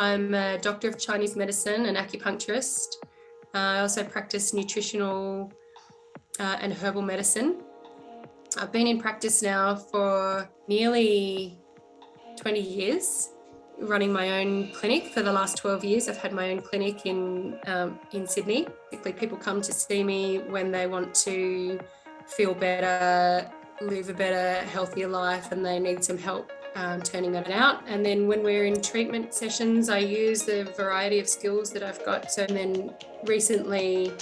I'm a doctor of Chinese medicine and acupuncturist. I also practice nutritional and herbal medicine. I've been in practice now for nearly 20 years, running my own clinic for the last 12 years. I've had my own clinic in Sydney. Basically, people come to see me when they want to feel better, live a better, healthier life, and they need some help turning that out. And then when we're in treatment sessions, I use the variety of skills that I've got. So then recently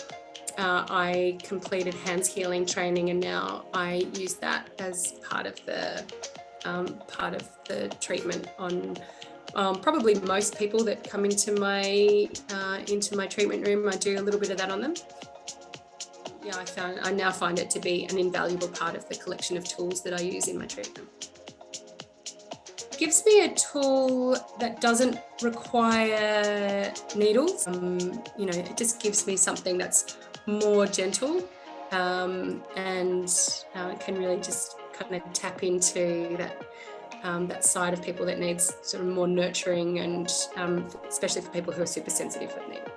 I completed hands healing training, and now I use that as part of the treatment on probably most people that come into my treatment room. I do a little bit of that on them. Yeah, I now find it to be an invaluable part of the collection of tools that I use in my treatment. It gives me a tool that doesn't require needles. It just gives me something that's more gentle and can really just kind of tap into that side of people that needs sort of more nurturing, and especially for people who are super sensitive with needles.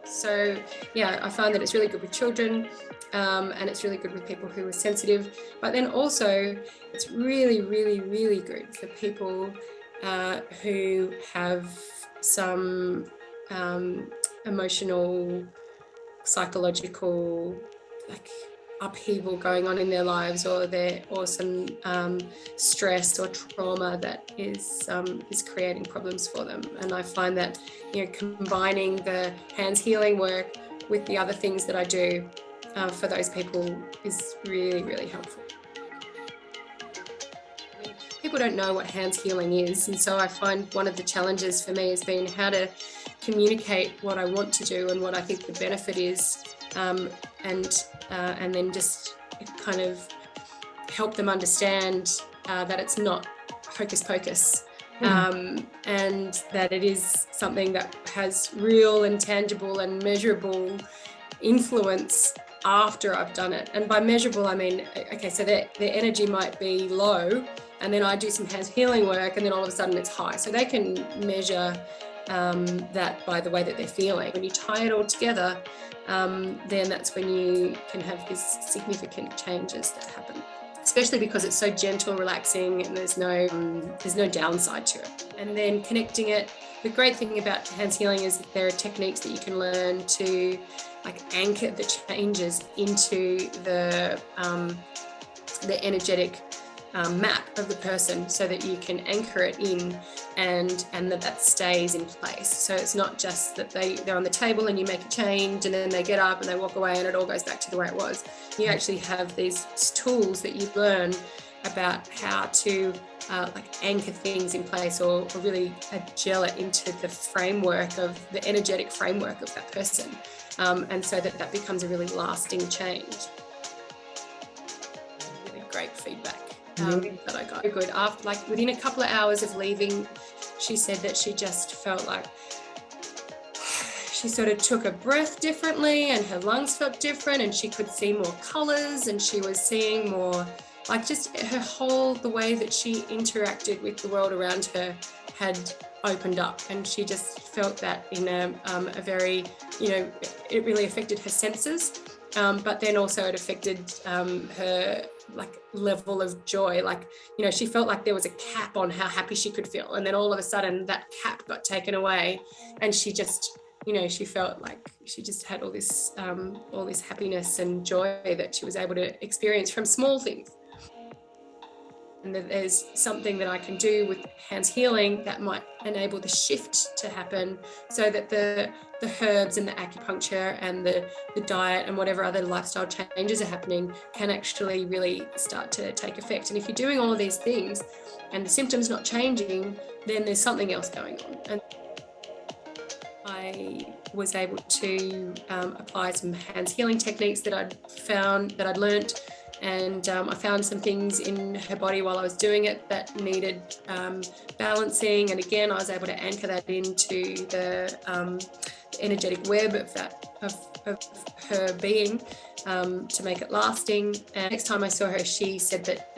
So yeah, I find that it's really good with children and it's really good with people who are sensitive, but then also it's really, really, really good for people who have some emotional, psychological, upheaval going on in their lives, or some stress or trauma that is creating problems for them. And I find that combining the hands healing work with the other things that I do for those people is really, really helpful. People don't know what hands healing is, and so I find one of the challenges for me has been how to communicate what I want to do and what I think the benefit is, and then just kind of help them understand that it's not hocus pocus, and that it is something that has real and tangible and measurable influence after I've done it. And by measurable, I mean, okay, so their energy might be low, and then I do some hands healing work, and then all of a sudden it's high. So they can measure that by the way that they're feeling. When you tie it all together, then that's when you can have these significant changes that happen, especially because it's so gentle, relaxing, and there's no downside to it. And then connecting it, the great thing about hands healing is that there are techniques that you can learn to anchor the changes into the energetic map of the person, so that you can anchor it in and that stays in place. So it's not just that they're on the table and you make a change and then they get up and they walk away and it all goes back to the way it was. You actually have these tools that you learn about how to anchor things in place, or really gel it into the framework of the energetic framework of that person, and so that becomes a really lasting change. Really great feedback that I got. Very good. After, within a couple of hours of leaving, she said that she just felt like she sort of took a breath differently, and her lungs felt different, and she could see more colors, and she was seeing more, just the way that she interacted with the world around her had opened up, and she just felt that in a very, it really affected her senses, but then also it affected her level of joy. She felt like there was a cap on how happy she could feel, and then all of a sudden that cap got taken away, and she just, she felt like she just had all this happiness and joy that she was able to experience from small things. And that there's something that I can do with hands healing that might enable the shift to happen, so that the herbs and the acupuncture and the diet and whatever other lifestyle changes are happening can actually really start to take effect. And if you're doing all of these things and the symptoms not changing, then there's something else going on. And I was able to apply some hands healing techniques that I'd learnt. And I found some things in her body while I was doing it that needed balancing. And again, I was able to anchor that into the energetic web of her being, to make it lasting. And next time I saw her, she said that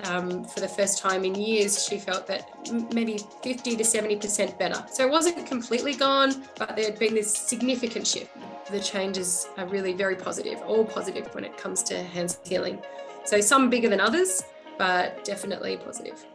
for the first time in years, she felt that maybe 50 to 70% better. So it wasn't completely gone, but there had been this significant shift. The changes are really very positive, all positive when it comes to hands healing. So some bigger than others, but definitely positive.